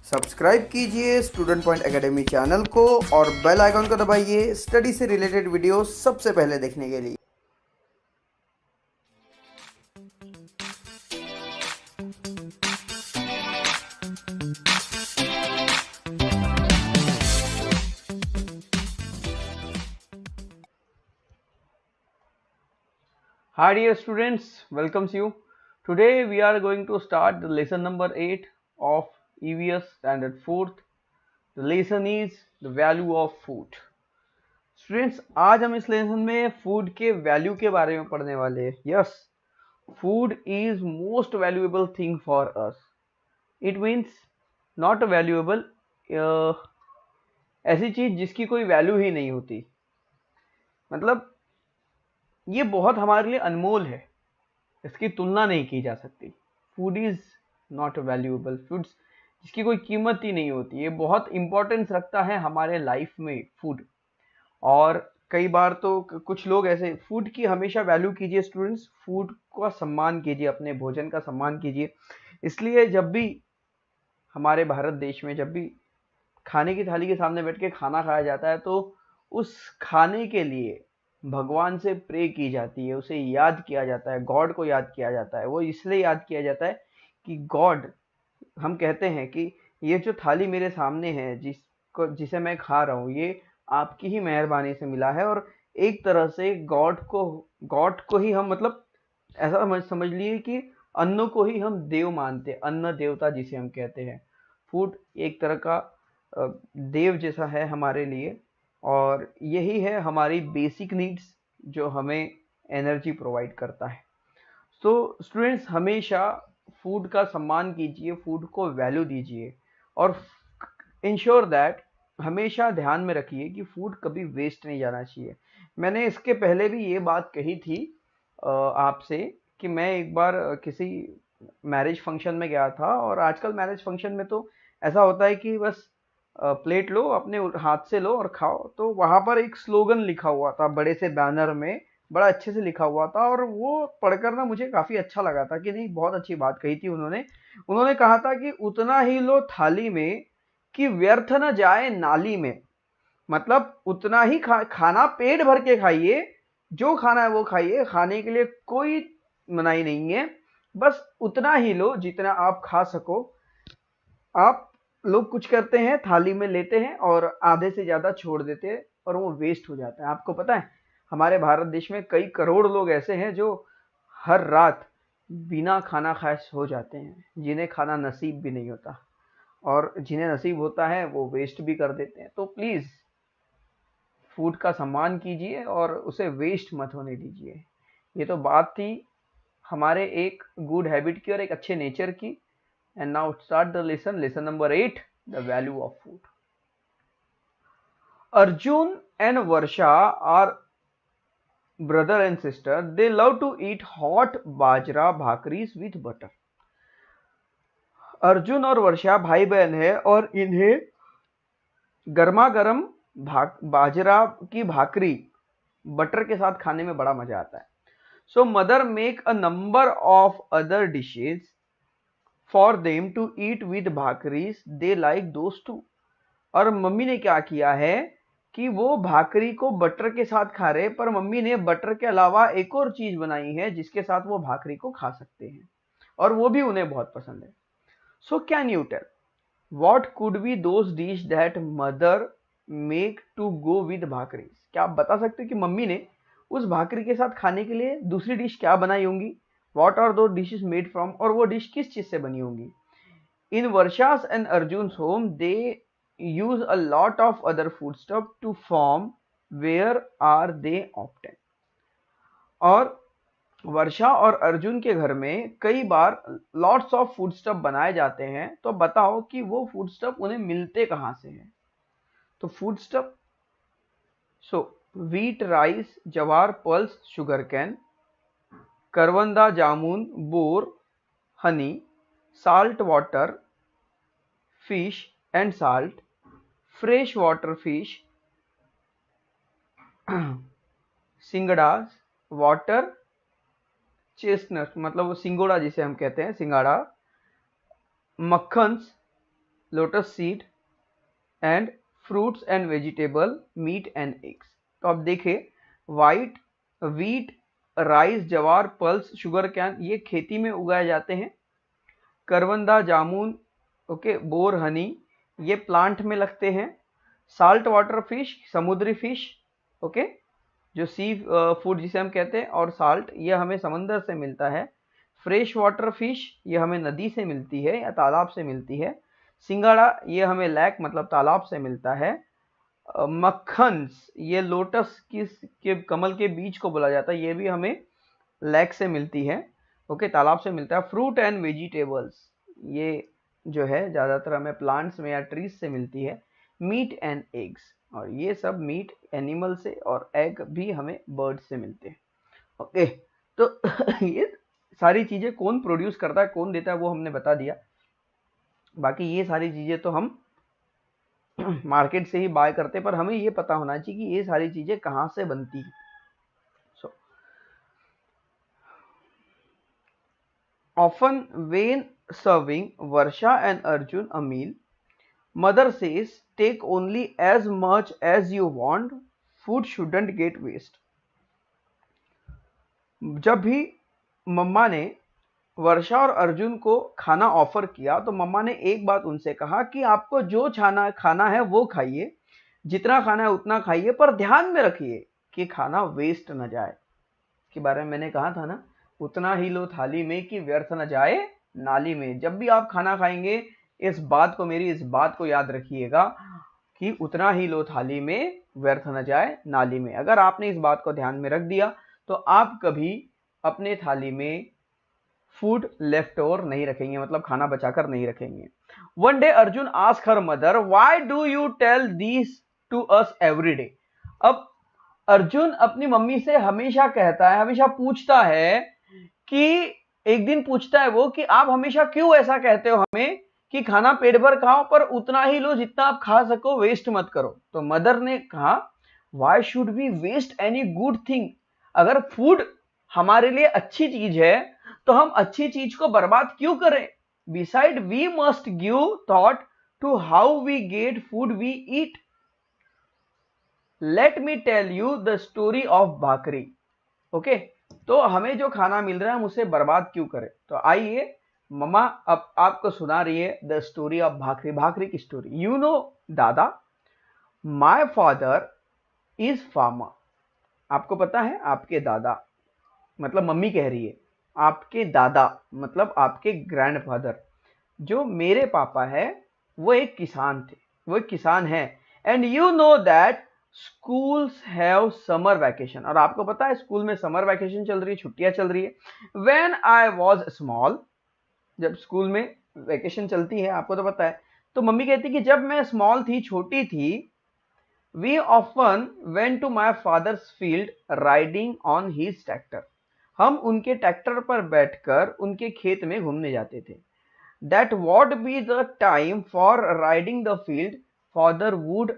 Subscribe कीजिए student point academy channel को और बेल आइकन को दबाइए स्टडी से रिलेटेड वीडियो सबसे पहले देखने के लिए। Hi dear students, welcomes you. Today we are going to start the lesson number 8 of EVS standard 4th. The lesson is the value of food. Students, आज हम इस लेसन में फूड के वैल्यू के बारे में पढ़ने वाले हैं. Yes, food is most valuable thing for us. It means not a valuable, ऐसी चीज जिसकी कोई वैल्यू ही नहीं होती. मतलब ये बहुत हमारे लिए अनमोल है, इसकी तुलना नहीं की जा सकती. Food is not valuable, foods जिसकी कोई कीमत ही नहीं होती. ये बहुत इंपॉर्टेंस रखता है हमारे लाइफ में फूड. और कई बार तो कुछ लोग ऐसे, फूड की हमेशा वैल्यू कीजिए स्टूडेंट्स, फूड का सम्मान कीजिए, अपने भोजन का सम्मान कीजिए. इसलिए जब भी हमारे भारत देश में जब भी खाने की थाली के सामने बैठ के खाना खाया जाता है तो उस खाने के लिए भगवान से प्रे की जाती है, उसे याद किया जाता है, गॉड को याद किया जाता है. वो इसलिए याद किया जाता है कि गॉड, हम कहते हैं कि ये जो थाली मेरे सामने है, जिसे मैं खा रहा हूँ, ये आपकी ही मेहरबानी से मिला है. और एक तरह से गॉड को ही हम, मतलब ऐसा समझ लिए कि अन्न को ही हम देव मानते हैं, अन्न देवता जिसे हम कहते हैं. फूड एक तरह का देव जैसा है हमारे लिए, और यही है हमारी बेसिक नीड्स जो हमें एनर्जी प्रोवाइड करता है. सो स्टूडेंट्स, हमेशा फूड का सम्मान कीजिए, फूड को वैल्यू दीजिए, और इंश्योर दैट, हमेशा ध्यान में रखिए कि फूड कभी वेस्ट नहीं जाना चाहिए. मैंने इसके पहले भी ये बात कही थी आपसे कि मैं एक बार किसी मैरिज फंक्शन में गया था. और आजकल मैरिज फंक्शन में तो ऐसा होता है कि बस प्लेट लो, अपने हाथ से लो और खाओ. तो वहां पर एक स्लोगन लिखा हुआ था, बड़े से बैनर में बड़ा अच्छे से लिखा हुआ था, और वो पढ़कर ना मुझे काफी अच्छा लगा था कि नहीं, बहुत अच्छी बात कही थी उन्होंने कहा था कि उतना ही लो थाली में कि व्यर्थ न जाए नाली में. मतलब उतना ही खाना पेट भर के खाइए, जो खाना है वो खाइए, खाने के लिए कोई मनाही नहीं है, बस उतना ही लो जितना आप खा सको. आप लोग कुछ करते हैं, थाली में लेते हैं और आधे से ज्यादा छोड़ देते हैं और वो वेस्ट हो जाता है. आपको पता है, हमारे भारत देश में कई करोड़ लोग ऐसे हैं जो हर रात बिना खाना खाए सो जाते हैं, जिन्हें खाना नसीब भी नहीं होता, और जिन्हें नसीब होता है वो वेस्ट भी कर देते हैं. तो प्लीज फूड का सम्मान कीजिए और उसे वेस्ट मत होने दीजिए. ये तो बात थी हमारे एक गुड हैबिट की और एक अच्छे नेचर की. And now start the lesson number 8, the value of food. Arjun and Varsha are brother and sister. They love to eat hot bajra bhakris with butter. Arjun और वर्षा भाई बहन है और इन्हें गर्मा गर्म बाजरा की भाकरी बटर के साथ खाने में बड़ा मजा आता है. So mother make a number of other dishes for them to eat with bhakris they like those too. और मम्मी ने क्या किया है कि वो भाकरी को बटर के साथ खा रहे, पर मम्मी ने बटर के अलावा एक और चीज बनाई है जिसके साथ वो भाकरी को खा सकते हैं, और वो भी उन्हें बहुत पसंद है. So can you tell what could be those dish that mother make to go with bhakris? क्या आप बता सकते हो कि मम्मी ने उस भाकरी के साथ खाने के लिए दूसरी डिश क्या बनाई होंगी? What are those dishes made from? और वो डिश किस चीज से बनी होंगी? In Varsha's and Arjun's home, they use a lot of other foodstuff to form. Where are they often? और वर्षा और अर्जुन के घर में कई बार लॉट्स ऑफ फूडस्टफ बनाए जाते हैं. तो बताओ कि वो फूडस्टफ उन्हें मिलते कहां से हैं? तो foodstuff, so wheat, rice, jowar, pulse, sugar cane, karvanda, jamun, bor, honey, salt water, fish and salt, fresh water fish, singharas, water, chestnut, मतलब वो सिंगोड़ा जिसे हम कहते हैं, सिंगाड़ा, makhanas, lotus seed and fruits and vegetable, meat and eggs. तो अब देखें, white, wheat, rice, jowar, pulse, sugar cane, ये खेती में उगाए जाते हैं। करवंदा, जामुन, ओके, बोर, हनी, ये प्लांट में लगते हैं। साल्ट वाटर फिश, समुद्री फिश, ओके, जो सी फूड जिसे हम कहते हैं, और साल्ट ये हमें समंदर से मिलता है। फ्रेश वाटर फिश ये हमें नदी से मिलती है या तालाब से मिलती है। सिंगाड़ा ये हमें लेक मतलब तालाब से मिलता है। मक्खन्स ये लोटस के कमल के बीज को बोला जाता है, ये भी हमें लेक से मिलती है, ओके, तालाब से मिलता है। फ्रूट एंड वेजिटेबल्स ये जो है ज़्यादातर हमें प्लांट्स में या ट्रीज से मिलती है। मीट एंड एग्स, और ये सब मीट एनिमल से और एग भी हमें बर्ड से मिलते हैं, ओके। तो ये सारी चीज़ें कौन प्रोड्यूस करता है, कौन देता है, वो हमने बता दिया। बाकी ये सारी चीज़ें तो हम मार्केट से ही बाय करते हैं, पर हमें ये पता होना चाहिए कि ये सारी चीज़ें कहाँ से बनती हैं। सो often when serving Varsha and Arjun a meal, mother says take only as much as you want, food shouldn't get waste। जब भी मम्मा ने वर्षा और अर्जुन को खाना ऑफर किया तो मम्मा ने एक बात उनसे कहा कि आपको जो खाना है वो खाइए, जितना खाना है उतना खाइए, पर ध्यान में रखिए कि खाना वेस्ट न जाए। के बारे में मैंने कहा था ना, उतना ही लो थाली में कि व्यर्थ न जाए नाली में। जब भी आप खाना खाएंगे इस बात को याद रखिएगा कि उतना ही लो थाली में, व्यर्थ न जाए नाली में। अगर आपने इस बात को ध्यान में रख दिया तो आप कभी अपने थाली में फूड लेफ्ट ओवर नहीं रखेंगे, मतलब खाना बचाकर नहीं रखेंगे। One day Arjun asked her mother, why do you tell this to us every day. अब अर्जुन अपनी मम्मी से हमेशा कहता है, हमेशा पूछता है कि एक दिन पूछता है वो कि आप हमेशा क्यों ऐसा कहते हो हमें कि खाना पेट भर खाओ पर उतना ही लो जितना आप खा सको, वेस्ट मत करो। तो मदर ने कहा, why should we waste any good thing. अगर फूड हमारे लिए अच्छी चीज है तो हम अच्छी चीज को बर्बाद क्यों करें। Beside we must give thought to how we get food we eat. Let me tell you the story of bhakri, okay. तो हमें जो खाना मिल रहा है हम उसे बर्बाद क्यों करें। तो आइए, मम्मा अब आपको सुना रही है द स्टोरी ऑफ भाकरी। भाकरी की स्टोरी। यू नो दादा, माय फादर इज फार्मर। आपको पता है, आपके दादा, मतलब मम्मी कह रही है, आपके दादा मतलब आपके ग्रैंडफादर, जो मेरे पापा है वो एक किसान थे, वो एक किसान है। And you know that schools have summer vacation, और आपको पता है स्कूल में समर वैकेशन चल रही है, छुट्टियां चल रही है। व्हेन आई वाज स्मॉल, जब स्कूल में वैकेशन चलती है आपको तो पता है, तो मम्मी कहती कि जब मैं स्मॉल थी, छोटी थी, we often went to my father's field riding on his tractor. हम उनके ट्रैक्टर पर बैठकर उनके खेत में घूमने जाते थे। That what be the time for riding the field, father would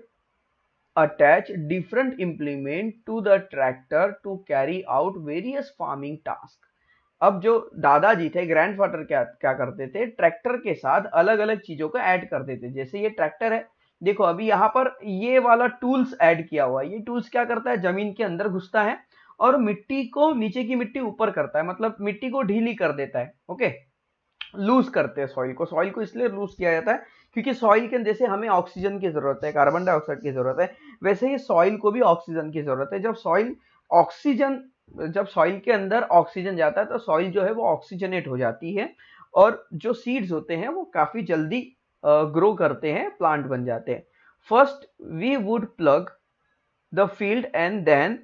attach different implement to the tractor to carry out various farming task। अब जो दादाजी थे, ग्रैंडफादर, क्या करते थे, ट्रैक्टर के साथ अलग अलग चीजों को ऐड करते थे। जैसे ये ट्रैक्टर है, देखो अभी यहाँ पर ये वाला टूल्स ऐड किया हुआ है। ये टूल्स क्या करता है, जमीन के अंदर घुसता है और मिट्टी को, नीचे की मिट्टी ऊपर करता है, मतलब मिट्टी को ढीली कर देता है, ओके, लूज करते हैं सॉइल को। सॉइल को इसलिए लूज किया जाता है क्योंकि सॉइल के जैसे हमें ऑक्सीजन की जरूरत है, कार्बन डाइऑक्साइड की जरूरत है, वैसे ही सॉइल को भी ऑक्सीजन की जरूरत है। जब सॉइल के अंदर ऑक्सीजन जाता है तो सॉइल जो है वो ऑक्सीजनेट हो जाती है और जो सीड्स होते हैं वो काफी जल्दी ग्रो करते हैं, प्लांट बन जाते हैं। First we would plough the field and then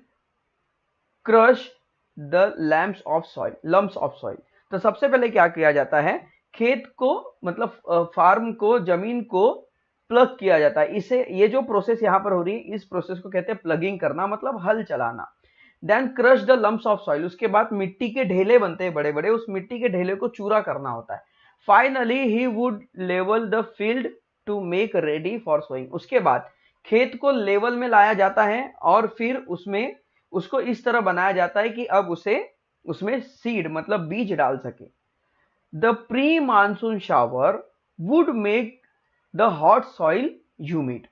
crush the lumps of soil. तो सबसे पहले क्या किया जाता है, खेत को, मतलब फार्म को, जमीन को प्लग किया जाता है। इसे, ये जो प्रोसेस यहाँ पर हो रही है, इस प्रोसेस को कहते हैं प्लगिंग करना, मतलब हल चलाना। Then crush the lumps of soil, उसके बाद मिट्टी के ढेले बनते हैं बड़े बड़े, उस मिट्टी के ढेले को चूरा करना होता है। Finally he would level the field to make ready for sowing. उसके बाद खेत को लेवल में लाया जाता है और फिर उसको इस तरह बनाया जाता है कि अब उसमें सीड मतलब बीज डाल सके। The pre monsoon shower would make the hot soil humid.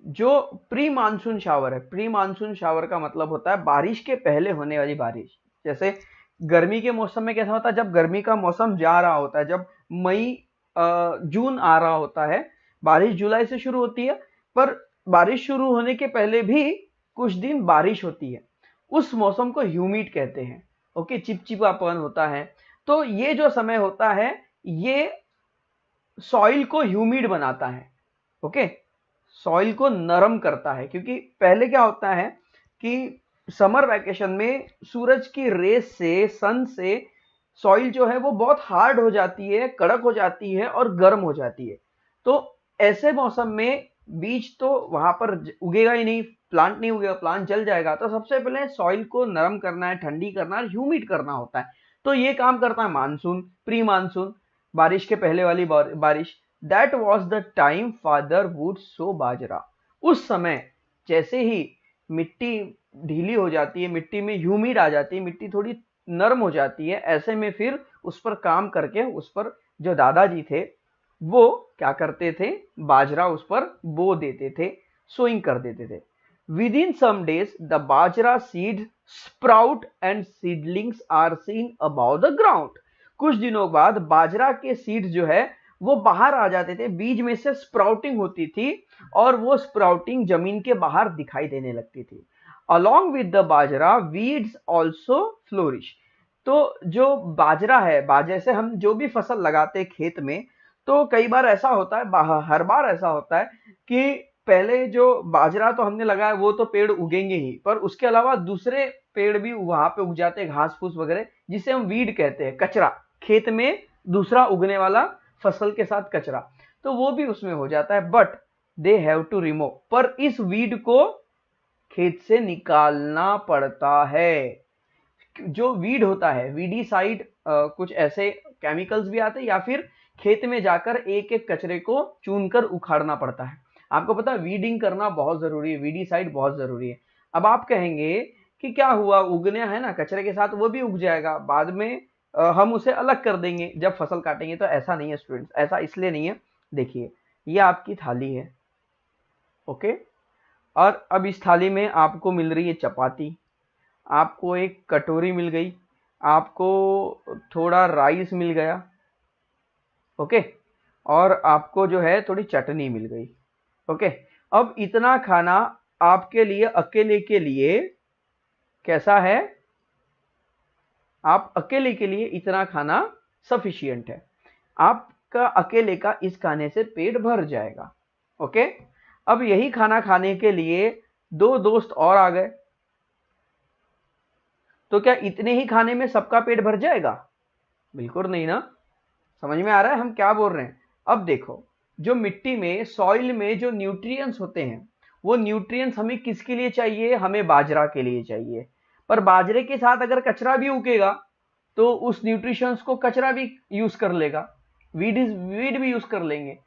जो प्री मानसून शावर है, प्री मानसून शावर का मतलब होता है बारिश के पहले होने वाली बारिश। जैसे गर्मी के मौसम में कैसा होता है, जब गर्मी का मौसम जा रहा होता है, जब मई जून आ रहा होता है, बारिश जुलाई से शुरू होती है, पर बारिश शुरू होने के पहले भी कुछ दिन बारिश होती है, उस मौसम को ह्यूमिड कहते हैं। ओके, चिपचिपापन होता है। तो ये जो समय होता है ये सॉइल को ह्यूमिड बनाता है। ओके, सॉइल को नरम करता है, क्योंकि पहले क्या होता है कि समर वैकेशन में सूरज की रेस से, सन से सॉइल जो है वो बहुत हार्ड हो जाती है, कड़क हो जाती है और गर्म हो जाती है। तो ऐसे मौसम में बीज तो वहां पर उगेगा ही नहीं, प्लांट नहीं उगेगा, प्लांट जल जाएगा। तो सबसे पहले सॉइल को नरम करना है, ठंडी करना है, ह्यूमिड करना होता है। तो ये काम करता है मानसून, प्री मानसून, बारिश के पहले वाली बारिश। That was the time father would sow bajra. उस समय जैसे ही मिट्टी ढीली हो जाती है, मिट्टी में ह्यूमिड आ जाती है, मिट्टी थोड़ी नरम हो जाती है, ऐसे में फिर उस पर काम करके, उस पर जो दादाजी थे वो क्या करते थे, बाजरा उस पर बो देते थे, सोइंग कर देते थे। Within some days the bajra seed sprout and seedlings are seen about the ground. कुछ दिनों बाद बाजरा के सीड जो है वो बाहर आ जाते थे, बीज में से स्प्राउटिंग होती थी और वो स्प्राउटिंग जमीन के बाहर दिखाई देने लगती थी। Along with the bajra weeds also flourish. तो जो बाजरा है, बाजरे से हम जो भी फसल लगाते हैं खेत में, तो कई बार ऐसा होता है, हर बार ऐसा होता है कि पहले जो बाजरा तो हमने लगाया वो तो पेड़ उगेंगे ही, पर उसके अलावा दूसरे पेड़ भी वहां पे उग जाते हैं, घास फूस वगैरह, जिसे हम वीड कहते हैं, कचरा। खेत में दूसरा उगने वाला फसल के साथ कचरा, तो वो भी उसमें हो जाता है। But they have to remove, पर इस वीड को खेत से निकालना पड़ता है। जो वीड होता है, वीडीसाइड, कुछ ऐसे केमिकल्स भी आते हैं, या फिर खेत में जाकर एक एक कचरे को चुनकर उखाड़ना पड़ता है। आपको पता है वीडिंग करना बहुत जरूरी है, वीडीसाइड बहुत जरूरी है। अब आप कहेंगे कि क्या हुआ, उगने है ना कचरे के साथ, वो भी उग जाएगा, बाद में हम उसे अलग कर देंगे जब फसल काटेंगे। तो ऐसा नहीं है स्टूडेंट्स, ऐसा इसलिए नहीं है। देखिए, ये आपकी थाली है, ओके, और अब इस थाली में आपको मिल रही है चपाती, आपको एक कटोरी मिल गई, आपको थोड़ा राइस मिल गया, ओके, और आपको जो है थोड़ी चटनी मिल गई, ओके। अब इतना खाना आपके लिए, अकेले के लिए कैसा है, आप अकेले के लिए इतना खाना सफिशिएंट है, आपका अकेले का इस खाने से पेट भर जाएगा, ओके। अब यही खाना खाने के लिए दो दोस्त और आ गए, तो क्या इतने ही खाने में सबका पेट भर जाएगा? बिल्कुल नहीं ना। समझ में आ रहा है हम क्या बोल रहे हैं? अब देखो, जो मिट्टी में, सॉइल में जो न्यूट्रिएंट्स होते हैं, वो न्यूट्रिएंट्स हमें किसके लिए चाहिए? हमें बाजरा के लिए चाहिए। पर बाजरे के साथ अगर कचरा भी उगेगा तो उस न्यूट्रिशंस को कचरा भी यूज कर लेगा, वीड भी यूज कर लेंगे।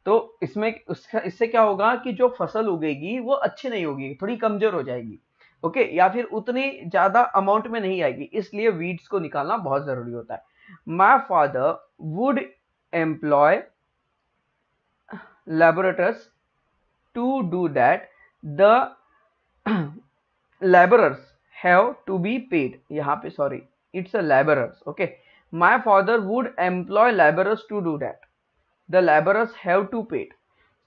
तो इससे क्या होगा कि जो फसल उगेगी वो अच्छी नहीं होगी, थोड़ी कमजोर हो जाएगी, ओके, या फिर उतनी ज्यादा अमाउंट में नहीं आएगी। इसलिए वीड्स को निकालना बहुत जरूरी होता है। My father would employ laborers to do that. The laborers have to be paid. यहाँ पे sorry, it's a laborers, okay. My father would employ laborers to do that. The laborers have to paid.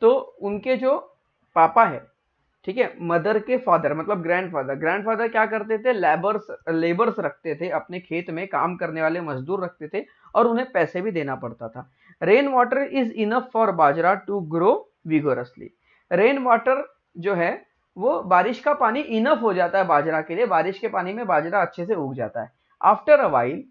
तो उनके जो पापा है, ठीक है, mother के फादर मतलब ग्रैंडफादर क्या करते थे? लेबर्स रखते थे, अपने खेत में काम करने वाले मजदूर रखते थे और उन्हें पैसे भी देना पड़ता था। Rain water is enough for bajra to grow vigorously. Rain water जो है वो बारिश का पानी इनफ हो जाता है बाजरा के लिए, बारिश के पानी में बाजरा अच्छे से उग जाता है। After a while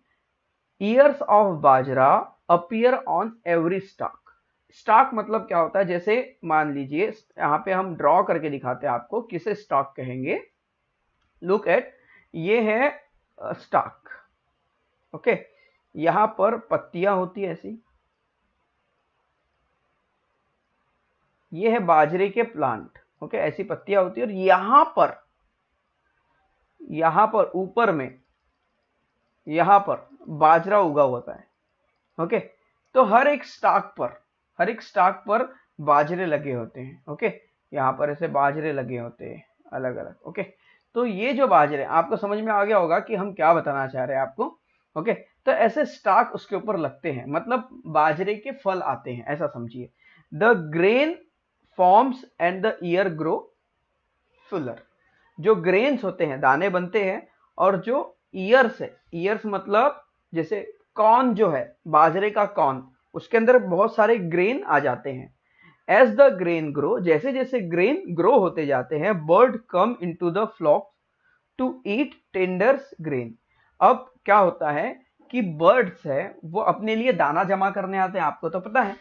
years of bajra appear on every stock. Stock मतलब क्या होता है? जैसे मान लीजिए यहाँ पे हम ड्रॉ करके दिखाते हैं आपको, किसे स्टॉक कहेंगे। लुक एट, ये है स्टॉक, ओके। यहां पर पत्तियां होती है ऐसी, ये है बाजरे के प्लांट, ओके, ऐसी पत्तियां होती है। और यहां पर ऊपर में यहां पर बाजरा उगा होता है, ओके। तो हर एक स्टॉक पर बाजरे लगे होते हैं। ओके, यहाँ पर ऐसे बाजरे लगे होते हैं अलग अलग। ओके, तो ये जो बाजरे, आपको समझ में आ गया होगा कि हम क्या बताना चाह रहे हैं आपको। ओके, तो ऐसे स्टाक उसके ऊपर लगते हैं, मतलब बाजरे के फल आते हैं, ऐसा समझिए। The grain forms and the year grow Fuller. जो ग्रेन्स होते हैं, दाने बनते हैं, और जो ईयर्स है, ईयर्स मतलब जैसे कॉर्न जो है, बाजरे का कॉर्न, उसके अंदर बहुत सारे ग्रेन आ जाते हैं। एज द ग्रेन ग्रो, जैसे जैसे ग्रेन ग्रो होते जाते हैं, bird come into the flock to eat tenders grain. अब क्या होता है कि बर्ड्स है वो अपने लिए दाना जमा करने आते हैं, आपको तो पता है।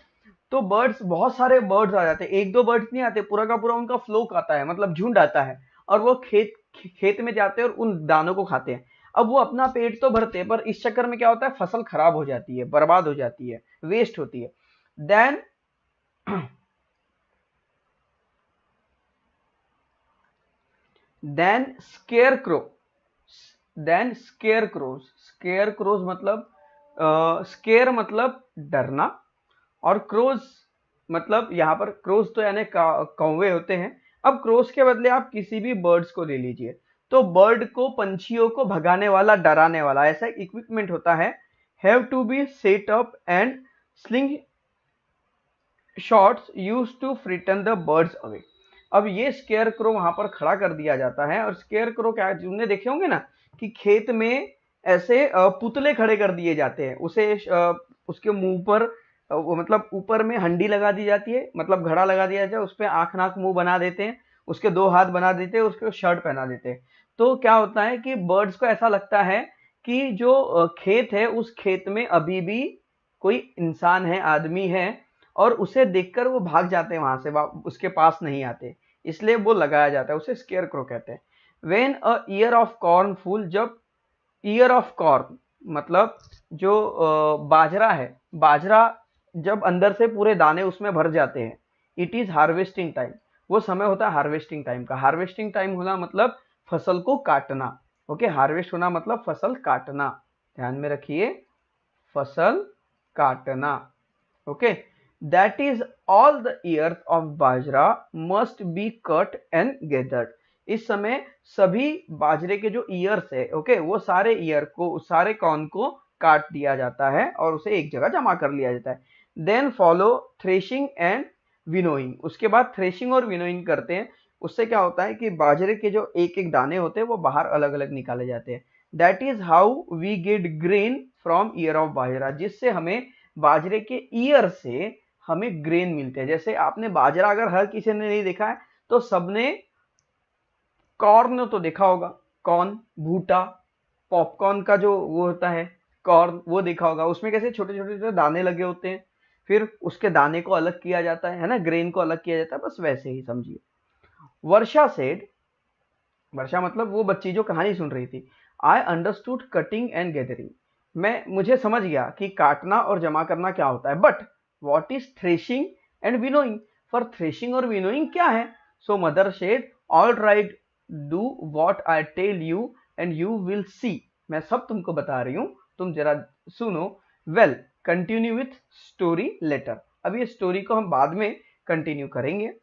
तो बर्ड्स, बहुत सारे बर्ड्स आ जाते हैं, एक दो बर्ड्स नहीं आते, पूरा का पूरा उनका फ्लोक आता है, मतलब झुंड आता है, और वो खेत में जाते हैं और उन दानों को खाते हैं। अब वो अपना पेट तो भरते हैं, पर इस चक्कर में क्या होता है, फसल खराब हो जाती है, बर्बाद हो जाती है, वेस्ट होती है। Then then scare crow, then scare crows, scare crows मतलब स्केयर मतलब डरना, और क्रोज मतलब यहाँ पर क्रोज तो यानी कौवे होते हैं। अब क्रोज के बदले आप किसी भी बर्ड्स को ले लीजिए, तो बर्ड को, पंछियों को भगाने वाला, डराने वाला ऐसा इक्विपमेंट होता है। Have to be set up and sling shots use to frighten the birds away. अब ये स्केयर क्रो वहां पर खड़ा कर दिया जाता है। और स्केयर क्रो क्या, तुमने देखे होंगे ना कि खेत में ऐसे पुतले खड़े कर दिए जाते हैं, उसे उसके मुंह पर वो मतलब ऊपर में हंडी लगा दी जाती है, मतलब घड़ा लगा दिया जाता है, उस पर आंख नाक मुंह बना देते हैं, उसके दो हाथ बना देते हैं, उसको शर्ट पहना देते हैं। तो क्या होता है कि बर्ड्स को ऐसा लगता है कि जो खेत है, उस खेत में अभी भी कोई इंसान है, आदमी है, और उसे देखकर वो भाग जाते हैं वहां से, उसके पास नहीं आते, इसलिए वो लगाया जाता है, उसे स्केयर क्रो कहते हैं। When a ear of corn full, जब ईयर ऑफ कॉर्न मतलब जो बाजरा है, बाजरा जब अंदर से पूरे दाने उसमें भर जाते हैं, इट इज हार्वेस्टिंग टाइम, वो समय होता है हार्वेस्टिंग टाइम का। हार्वेस्टिंग टाइम होना मतलब फसल को काटना। ओके, हार्वेस्ट होना मतलब फसल काटना, ध्यान में रखिए, फसल काटना। Okay, that is all the ears of bajra must be cut and gathered। इस समय सभी बाजरे के जो ईयर्स है, ओके, वो सारे ईयर को, सारे कॉर्न को काट दिया जाता है और उसे एक जगह जमा कर लिया जाता है। Then follow threshing and winnowing, उसके बाद थ्रेशिंग और विनोइंग करते हैं। उससे क्या होता है कि बाजरे के जो एक एक दाने होते हैं वो बाहर अलग अलग निकाले जाते हैं। That is how we get grain from ear of bajra, जिससे हमें बाजरे के ईयर से हमें ग्रेन मिलते हैं। जैसे आपने बाजरा, अगर हर किसी ने नहीं देखा है तो सबने कॉर्न तो देखा होगा, कॉर्न, भूटा, पॉपकॉर्न का जो वो होता है कॉर्न, वो देखा होगा, उसमें कैसे छोटे छोटे छोटे दाने लगे होते हैं, फिर उसके दाने को अलग किया जाता है ना, ग्रेन को अलग किया जाता है, बस वैसे ही समझिए। वर्षा सेड, वर्षा मतलब वो बच्ची जो कहानी सुन रही थी, I understood cutting and gathering, मुझे समझ गया कि काटना और जमा करना क्या होता है, but what is threshing and winnowing, पर थ्रेशिंग और विनोइंग क्या है। So mother said all right, do what I tell you and you will see, मैं सब तुमको बता रही हूं, तुम जरा सुनो। Well, continue with story later, अब ये स्टोरी को हम बाद में कंटिन्यू करेंगे।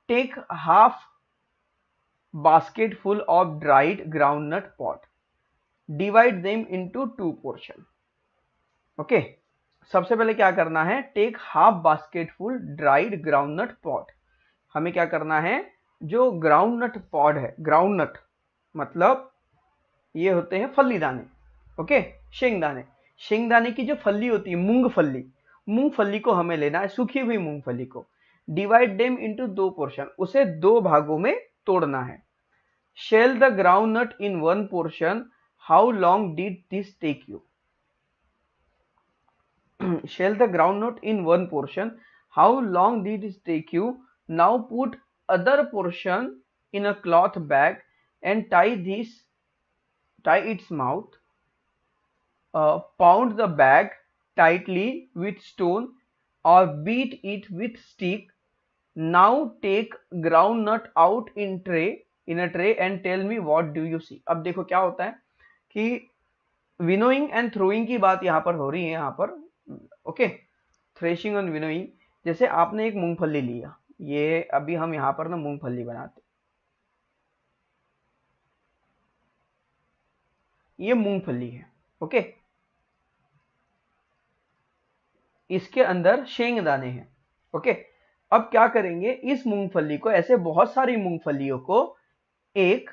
Take half basket full of dried groundnut pot, divide them into 2 portion। Okay, सबसे पहले क्या करना है, take half basket full dried groundnut pot, हमें क्या करना है, जो ग्राउंडनट पॉड है, ग्राउंडनट मतलब ये होते हैं फली दाने, ओके, शेंगदाने, शेंगदाने की जो फली होती है, मूंगफली, मूंगफली को हमें लेना है, सूखी हुई मूंगफली को। डिवाइड देम इनटू 2 पोर्शन, उसे 2 भागों में तोड़ना है। Shell the groundnut in one portion, how long did this take you? Shell the groundnut in one portion, how long did it take you? Now put other portion in a cloth bag and tie its mouth. Pound the bag tightly with stone or beat it with stick. Now take groundnut out in a tray and tell me what do you see। अब देखो क्या होता है कि winnowing and throwing की बात यहाँ पर हो रही है, यहाँ पर ओके, थ्रेशिंग एंड विनोइंग। जैसे आपने एक मूंगफली लिया, ये अभी हम यहाँ पर ना मूंगफली बनाते, ये मूंगफली है, ओके, इसके अंदर शेंगदाने हैं, ओके। अब क्या करेंगे, इस मूंगफली को, ऐसे बहुत सारी मूंगफलियों को एक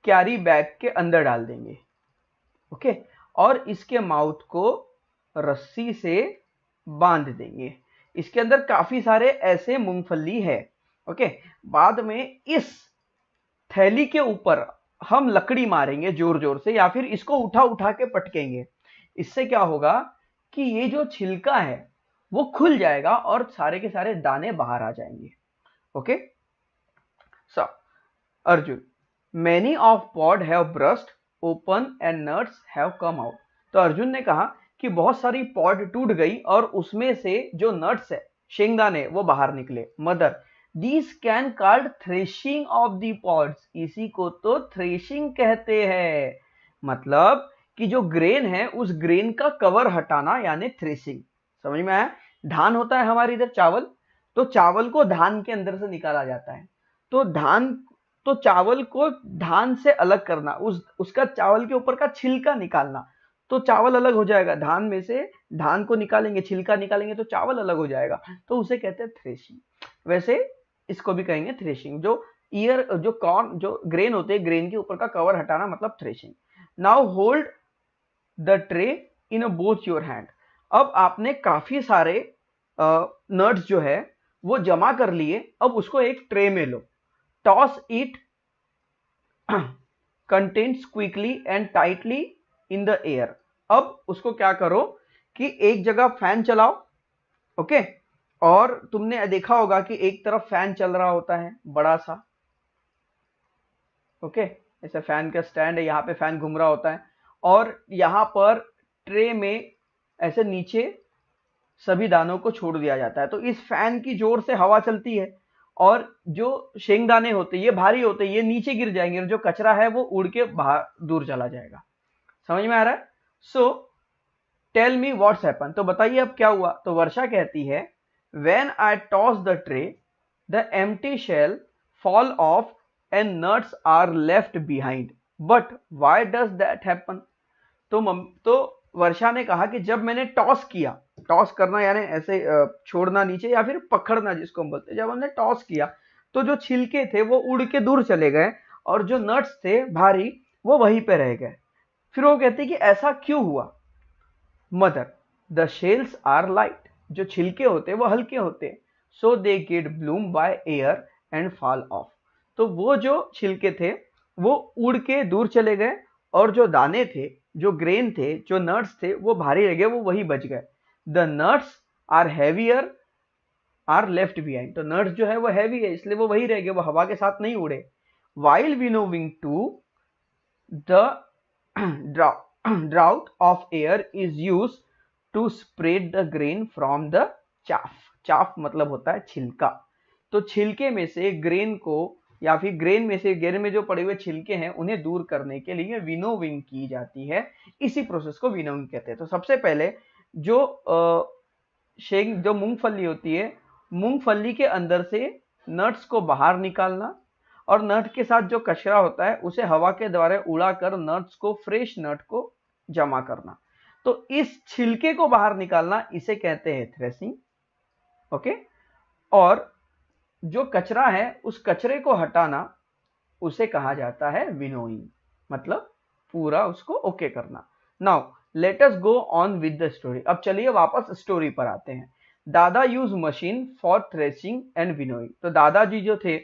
कैरी बैग के अंदर डाल देंगे, ओके, और इसके माउथ को रस्सी से बांध देंगे। इसके अंदर काफी सारे ऐसे मूंगफली है, ओके। बाद में इस थैली के ऊपर हम लकड़ी मारेंगे जोर जोर से, या फिर इसको उठा उठा के पटकेंगे। इससे क्या होगा कि ये जो छिलका है वो खुल जाएगा और सारे के सारे दाने बाहर आ जाएंगे, okay. So Arjun, many of pod have burst open and nuts have come out. तो अर्जुन ने कहा कि बहुत सारी पॉड टूट गई और उसमें से जो नट्स है, शेंगदाने, वो बाहर निकले। Mother, this can called threshing of the pods, इसी को तो थ्रेशिंग कहते हैं। मतलब कि जो ग्रेन है उस ग्रेन का कवर हटाना, यानी थ्रेशिंग। समझ में आया? धान होता है हमारे इधर चावल, तो चावल को धान के अंदर से निकाला जाता है। तो चावल को धान से अलग करना, उसका चावल के ऊपर का छिलका निकालना, तो चावल अलग हो जाएगा। धान में से धान को निकालेंगे, छिलका निकालेंगे तो चावल अलग हो जाएगा, तो उसे कहते हैं थ्रेशिंग। वैसे इसको भी कहेंगे थ्रेशिंग। जो कॉर्न, जो ग्रेन होते हैं, ग्रेन के ऊपर का कवर हटाना मतलब threshing. Now hold the tray in a both your hand. अब आपने काफी सारे नट्स जो है वो जमा कर लिए, अब उसको एक ट्रे में लो। Toss it contents quickly and tightly in the air. अब उसको क्या करो कि एक जगह फैन चलाओ, ओके, और तुमने देखा होगा कि एक तरफ फैन चल रहा होता है बड़ा सा, ओके, ऐसे फैन का स्टैंड है, यहाँ पे फैन घूम रहा होता है, और यहाँ पर ट्रे में ऐसे नीचे सभी दानों को छोड़ दिया जाता है। तो इस फैन की जोर से हवा चलती है और जो शेंगदाने होते हैं ये भारी होते हैं, ये नीचे गिर जाएंगे और जो कचरा है वो उड़ के बाहर दूर चला जाएगा। समझ में आ रहा है? So tell me what's happen. तो बताइए अब क्या हुआ। तो वर्षा कहती है, when I toss the tray the empty shell fall off and nuts are left behind, but why does that happen. तो वर्षा ने कहा कि जब मैंने टॉस किया, टॉस करना यानी ऐसे छोड़ना नीचे या फिर पकड़ना जिसको हम बोलते हैं, जब हमने टॉस किया तो जो छिलके थे वो उड़ के दूर चले गए और जो नट्स थे भारी वो वहीं पे रह गए। फिर वो कहते कि ऐसा क्यों हुआ। Mother, the shells are light, जो छिलके होते वो हल्के होते, so they get blown by air and fall off. तो वो जो छिलके थे वो उड़ के दूर चले गए और जो दाने थे, जो ग्रेन थे, जो नट्स थे वो भारी रह गए, वो वही बच गए। The nuts are heavier are left behind. तो नट्स जो है वो हैवी है इसलिए वो वही रह गए, वो हवा के साथ नहीं उड़े। While winnowing to the draught of air is use to spread the grain from the chaff. Chaff मतलब होता है छिलका। तो छिलके में से ग्रेन को, या फिर ग्रेन में जो पड़े हुए छिलके हैं उन्हें दूर करने के लिए विनोविंग की जाती है। इसी प्रोसेस को विनोविंग कहते हैं। तो सबसे पहले जो जो मूंगफली होती है, मूंगफली के अंदर से नट्स को बाहर निकालना और नट के साथ जो कचरा होता है उसे हवा के द्वारा उड़ाकर नट्स को, फ्रेश नट को जमा करना। तो इस छिलके को बाहर निकालना इसे कहते हैं थ्रेसिंग, ओके। और जो कचरा है उस कचरे को हटाना उसे कहा जाता है विनोइंग, मतलब पूरा उसको ओके करना। Now let us go on with the story. अब चलिए वापस स्टोरी पर आते हैं। दादा use machine for threshing and winnowing. तो दादाजी जो थे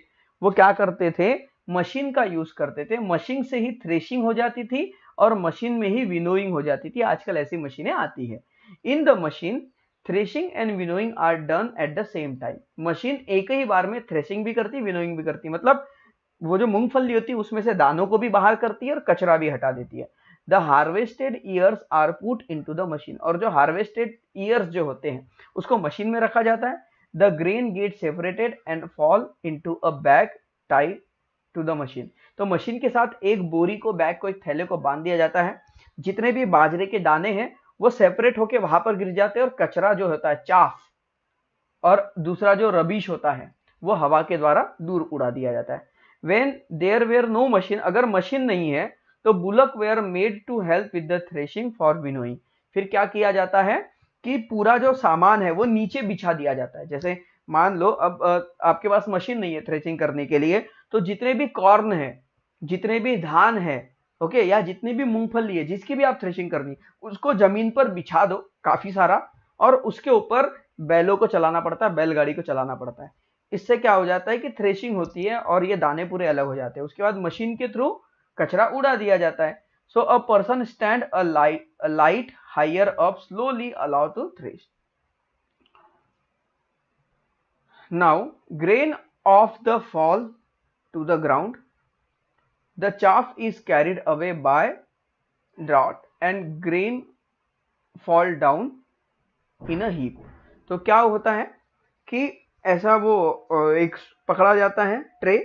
वो क्या करते थे, मशीन का यूज करते थे। मशीन से ही थ्रेशिंग हो जाती थी और मशीन में ही विनोइंग हो जाती थी। आजकल ऐसी मशीनें आती है। In the machine threshing and winnowing are done at the same time. Machine एक ही बार में थ्रेशिंग भी करती, विनोइंग भी करती, मतलब वो जो मूंगफली होती है उसमें से दानों को भी बाहर करती है और कचरा भी हटा देती है। The harvested ears are put into the machine. और जो हार्वेस्टेड ईयर्स जो होते हैं उसको मशीन में रखा जाता है। The grain get separated and fall into a bag tied to the machine. तो मशीन के साथ एक बोरी को, बैग को, एक थैले को बांध दिया जाता है। जितने भी बाजरे के दाने हैं वो सेपरेट होके वहां पर गिर जाते हैं और कचरा जो होता है, चाफ, और दूसरा जो रबिश होता है वो हवा के द्वारा दूर उड़ा दिया जाता है। When there were no machine, अगर मशीन नहीं है तो bullock were made to help with the threshing for winnowing. फिर क्या किया जाता है कि पूरा जो सामान है वो नीचे बिछा दिया जाता है। जैसे मान लो अब आपके पास मशीन नहीं है थ्रेशिंग करने के लिए, तो जितने भी कॉर्न है, जितने भी धान है, ओके, या जितनी भी मूंगफली है, जिसकी भी आप थ्रेशिंग करनी, उसको जमीन पर बिछा दो काफी सारा, और उसके ऊपर बैलों को चलाना पड़ता है, बैलगाड़ी को चलाना पड़ता है। इससे क्या हो जाता है कि थ्रेशिंग होती है और ये दाने पूरे अलग हो जाते हैं। उसके बाद मशीन के थ्रू कचरा उड़ा दिया जाता है। So a person stand a light higher up slowly allow to thresh. Now grain of the fall to the ground, the chaff is carried away by drought and grain fall down in a heap। तो क्या होता है कि ऐसा वो एक पकड़ा जाता है ट्रे,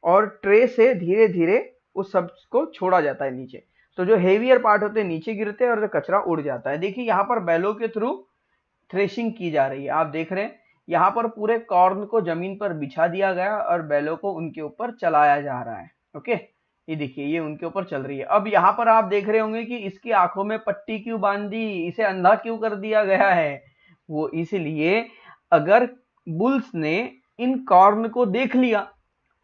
और ट्रे से धीरे धीरे उस सब को छोड़ा जाता है नीचे। तो जो हेवियर पार्ट होते हैं नीचे गिरते हैं और जो कचरा उड़ जाता है। देखिए यहाँ पर बैलों के थ्रू थ्रेशिंग की जा रही है। आप देख रहे हैं यहाँ पर पूरे कॉर्न को जमीन पर बिछा दिया गया और बैलों को उनके ऊपर चलाया जा रहा है। ओके, ये देखिए ये उनके ऊपर चल रही है। अब यहाँ पर आप देख रहे होंगे कि इसकी आंखों में पट्टी क्यों बांधी, इसे अंधा क्यों कर दिया गया है। वो इसलिए अगर बुल्स ने इन कॉर्न को देख लिया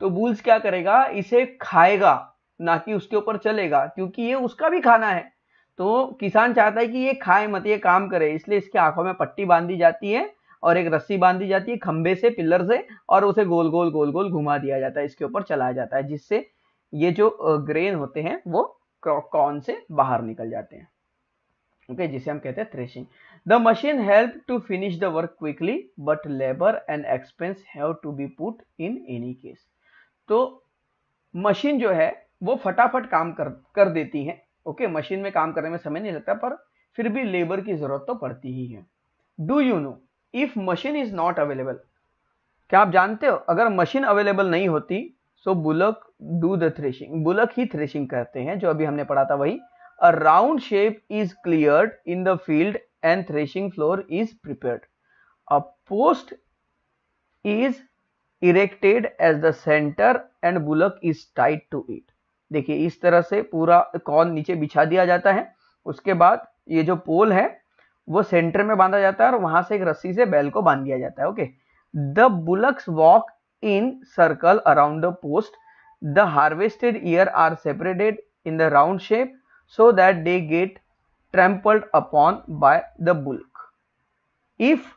तो बुल्स क्या करेगा, इसे खाएगा, ना कि उसके ऊपर चलेगा, क्योंकि ये उसका भी खाना है। तो किसान चाहता है कि ये खाए मत, ये काम करे, इसलिए इसकी आंखों में पट्टी बांधी जाती है और एक रस्सी बांधी जाती है खंबे से, पिलर से, और उसे गोल गोल गोल गोल घुमा दिया जाता है, इसके ऊपर चलाया जाता है, जिससे ये जो ग्रेन होते हैं वो कॉर्न से बाहर निकल जाते हैं। ओके, जिसे हम कहते हैं threshing. The machine help to finish the work quickly but labour and expense have to be put in any case. तो मशीन जो है वो फटाफट काम कर देती है। ओके, मशीन में काम करने में समय नहीं लगता, पर फिर भी लेबर की जरूरत तो पड़ती ही है। Do you know if machine is not available, क्या आप जानते हो अगर मशीन अवेलेबल नहीं होती so bullock do the threshing, bullock ही थ्रेशिंग करते हैं, जो अभी हमने पढ़ा था वही। A round shape is cleared in the field and threshing floor is prepared. A post is erected as the centre and bullock is tied to it. देखिए इस तरह से पूरा कॉर्न नीचे बिछा दिया जाता है। उसके बाद ये जो पोल है वो सेंटर में बांधा जाता है और वहां से एक रस्सी से बैल को बांध दिया जाता है। Okay, the bullocks walk in circle around the post. The harvested ear are separated in the round shape so that they get trampled upon by the bullock. If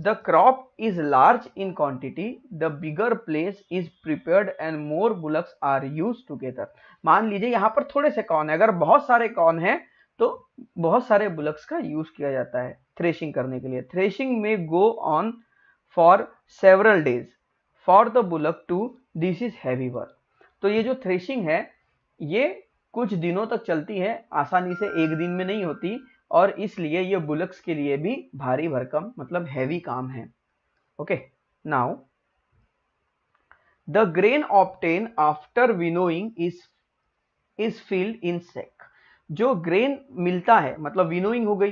the crop is large in quantity, the bigger place is prepared and more bullocks are used together. मान लीजिए यहाँ पर थोड़े से corn है, अगर बहुत सारे कॉर्न है तो बहुत सारे बुलक्स का यूज किया जाता है थ्रेशिंग करने के लिए। थ्रेशिंग में go on for several days for the bullock too this is heavy work. तो ये जो थ्रेशिंग है ये कुछ दिनों तक चलती है, आसानी से एक दिन में नहीं होती, और इसलिए ये बुलक्स के लिए भी भारी भरकम मतलब हैवी काम है। Okay, now the grain obtain after winnowing is filled in sack. जो ग्रेन मिलता है मतलब विनोइंग हो गई,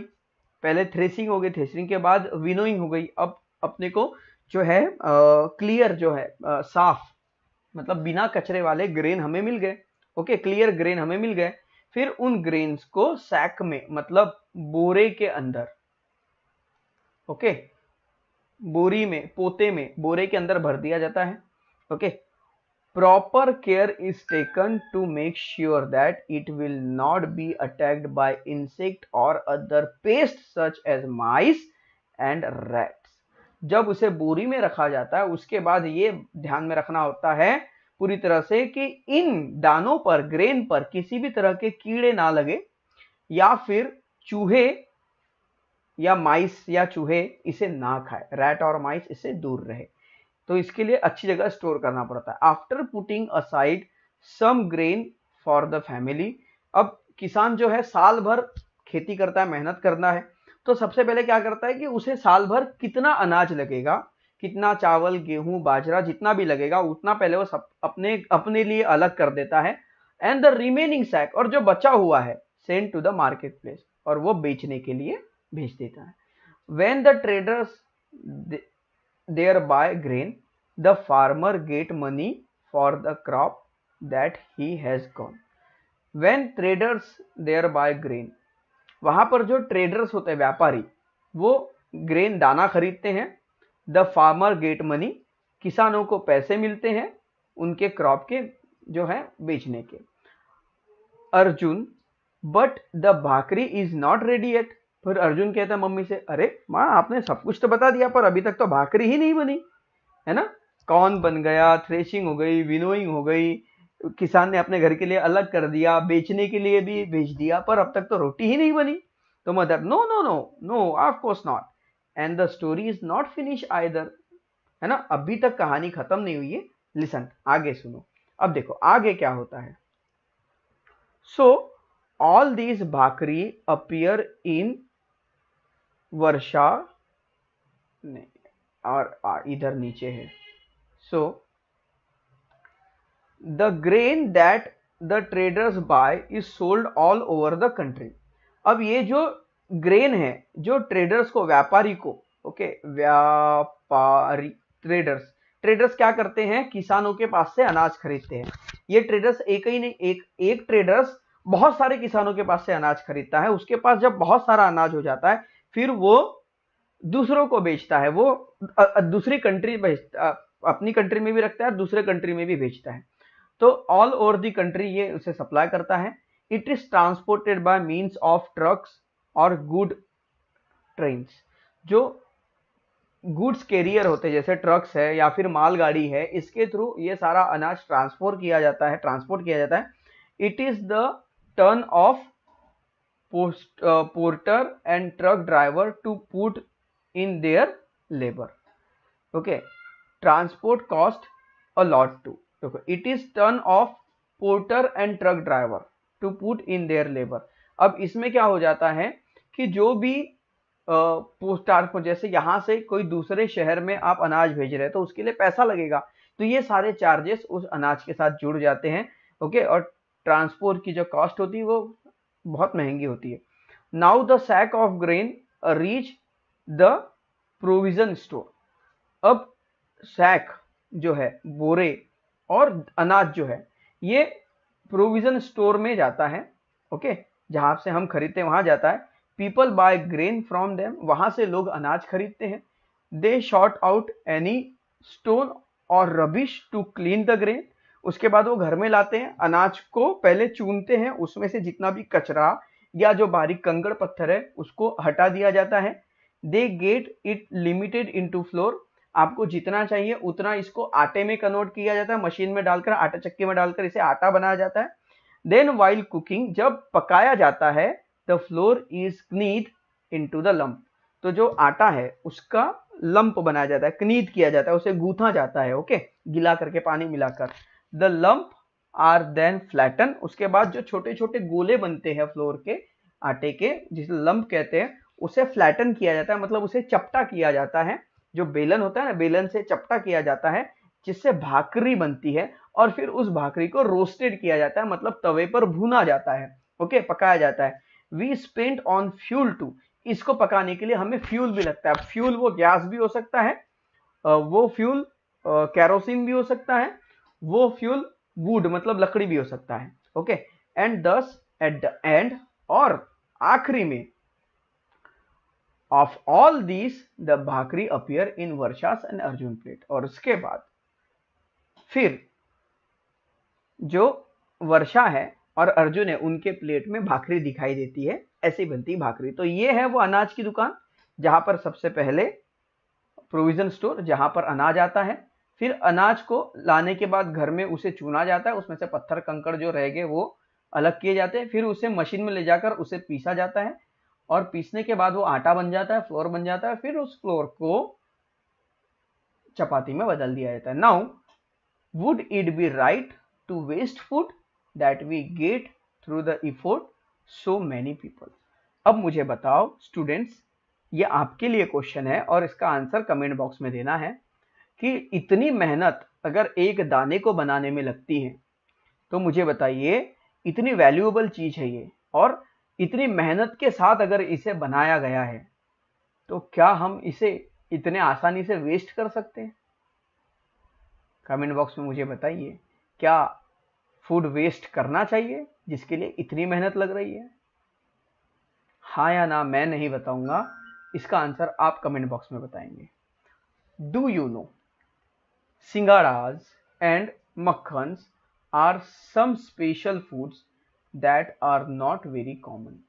पहले थ्रेशिंग हो गई, थ्रेशिंग के बाद विनोइंग हो गई, अब अपने को जो है क्लियर जो है साफ मतलब बिना कचरे वाले ग्रेन हमें मिल गए। ओके, क्लियर ग्रेन हमें मिल गए। फिर उन ग्रेन्स को सैक में मतलब बोरे के अंदर, ओके, बोरी में, पोते में, बोरे के अंदर भर दिया जाता है। Okay, proper care is taken to make sure that it will not be attacked by insect और other pest such as mice and rats. जब उसे बोरी में रखा जाता है उसके बाद ये ध्यान में रखना होता है पूरी तरह से कि इन दानों पर, ग्रेन पर किसी भी तरह के कीड़े ना लगे या फिर चूहे या माइस या चूहे इसे ना खाए, रैट और माइस इससे दूर रहे। तो इसके लिए अच्छी जगह स्टोर करना पड़ता है। After putting aside some grain for the family, अब किसान जो है साल भर खेती करता है, मेहनत करना है, तो सबसे पहले क्या करता है कि उसे साल भर कितना अनाज लगेगा, कितना चावल, गेहूं, बाजरा, जितना भी लगेगा उतना पहले वो सब अपने लिए अलग कर देता है। एंड द रिमेनिंग सैक, और जो बचा हुआ है, send to the market place, और वो बेचने के लिए भेज देता है। When the traders thereby grain, the farmer get money for the crop that he has grown. When traders thereby grain, वहां पर जो ट्रेडर्स होते हैं, व्यापारी, वो ग्रेन दाना खरीदते हैं. द फार्मर गेट मनी, किसानों को पैसे मिलते हैं उनके क्रॉप के जो है बेचने के. Arjun, but the bhakri is not ready yet. फिर अर्जुन कहता है मम्मी से, अरे माँ आपने सब कुछ तो बता दिया पर अभी तक तो भाकरी ही नहीं बनी है ना. कॉर्न बन गया, थ्रेशिंग हो गई, विनोइंग हो गई, किसान ने अपने घर के लिए अलग कर दिया, बेचने के लिए भी बेच दिया, पर अब तक तो रोटी ही नहीं बनी. तो mother, no no no no, of course not, and the story is not finish either, है ना, अभी तक कहानी खत्म नहीं हुई है. लिसन, आगे सुनो. अब देखो आगे क्या होता है. So all these bhakri appear in वर्षा, नहीं और इधर नीचे है. So the grain that the traders buy is sold all over the country. अब ये जो ग्रेन है, जो ट्रेडर्स को, व्यापारी को, ओके, व्यापारी, ट्रेडर्स क्या करते हैं, किसानों के पास से अनाज खरीदते हैं. ये ट्रेडर्स एक ही नहीं, एक ट्रेडर्स बहुत सारे किसानों के पास से अनाज खरीदता है. उसके पास जब बहुत सारा अनाज हो जाता है फिर वो दूसरों को बेचता है. वो दूसरी कंट्री बेचता, अपनी कंट्री में भी रखता है, दूसरे कंट्री में भी बेचता है. तो ऑल ओवर दी कंट्री ये उसे सप्लाई करता है. It is transported by means of trucks और गुड ट्रेन्स. जो गुड्स कैरियर होते हैं जैसे ट्रक्स है या फिर मालगाड़ी है, इसके थ्रू ये सारा अनाज ट्रांसपोर्ट किया जाता है. It is the turn of porter and truck driver to put in their labour. Okay, transport cost a lot too. It is turn of porter and truck driver to put in their labour. अब इसमें क्या हो जाता है कि जो भी post, जैसे यहां से कोई दूसरे शहर में आप अनाज भेज रहे हैं तो उसके लिए पैसा लगेगा, तो ये सारे चार्जेस उस अनाज के साथ जुड़ जाते हैं. ओके, और ट्रांसपोर्ट की जो कॉस्ट होती है वो बहुत महंगी होती है. Now the sack of grain reach the provision store. अब सैक जो है, बोरे और अनाज जो है, ये प्रोविजन स्टोर में जाता है. ओके, जहां से हम खरीदते हैं वहां जाता है. People buy grain from them, वहां से लोग अनाज खरीदते हैं. They sort out any stone और rubbish to clean the grain. उसके बाद वो घर में लाते हैं, अनाज को पहले चूनते हैं, उसमें से जितना भी कचरा या जो बारीक कंकड़ पत्थर है उसको हटा दिया जाता है. They get it limited into floor. आपको जितना चाहिए उतना इसको आटे में कन्वर्ट किया जाता है, मशीन में डालकर, आटा चक्की में डालकर इसे आटा बनाया जाता है. देन वाइल कुकिंग, जब पकाया जाता है, the flour is kneaded into the lump. तो जो आटा है उसका लंप बनाया जाता है, कनीद किया जाता है, उसे गूंथा जाता है. ओके, गिला करके पानी मिलाकर. The lump are then flatten. उसके बाद जो छोटे छोटे गोले बनते हैं फ्लोर के, आटे के, जिसे लंप कहते हैं, उसे फ्लैटन किया जाता है, मतलब उसे चपटा किया जाता है. जो बेलन होता है ना, बेलन से चपटा किया जाता है जिससे भाकरी बनती है. और फिर उस भाकरी को रोस्टेड किया जाता है, मतलब तवे पर भुना जाता है. ओके, पकाया जाता है. We spend on fuel too. इसको पकाने के लिए हमें फ्यूल भी लगता है. फ्यूल वो गैस भी हो सकता है, वो फ्यूल कैरोसिन भी हो सकता है, वो फ्यूल वुड मतलब लकड़ी भी हो सकता है. Okay, and this at the end, और आखिरी में, of all this the bhakri appear in वर्षास एंड अर्जुन प्लेट. और उसके बाद फिर जो वर्षा है और अर्जुन है उनके प्लेट में भाकरी दिखाई देती है. ऐसी बनती भाकरी. तो ये है वो अनाज की दुकान जहां पर सबसे पहले प्रोविजन स्टोर, जहां पर अनाज आता है. फिर अनाज को लाने के बाद घर में उसे चुना जाता है, उसमें से पत्थर कंकड़ जो रह गए वो अलग किए जाते हैं. फिर उसे मशीन में ले जाकर उसे पीसा जाता है, और पीसने के बाद वो आटा बन जाता है, फ्लोर बन जाता है. फिर उस फ्लोर को चपाती में बदल दिया जाता है. Now would it be right to waste food that we get through the effort so many people. अब मुझे बताओ स्टूडेंट्स, ये आपके लिए क्वेश्चन है और इसका आंसर कमेंट बॉक्स में देना है कि इतनी मेहनत अगर एक दाने को बनाने में लगती है तो मुझे बताइए, इतनी वैल्यूएबल चीज है ये, और इतनी मेहनत के साथ अगर इसे बनाया गया है तो क्या हम इसे इतने आसानी से वेस्ट कर सकते हैं? कमेंट बॉक्स में मुझे बताइए, क्या फूड वेस्ट करना चाहिए जिसके लिए इतनी मेहनत लग रही है? हाँ या ना मैं नहीं बताऊंगा, इसका आंसर आप कमेंट बॉक्स में बताएंगे। Do you know singharas and makkhans are some special foods that are not very common.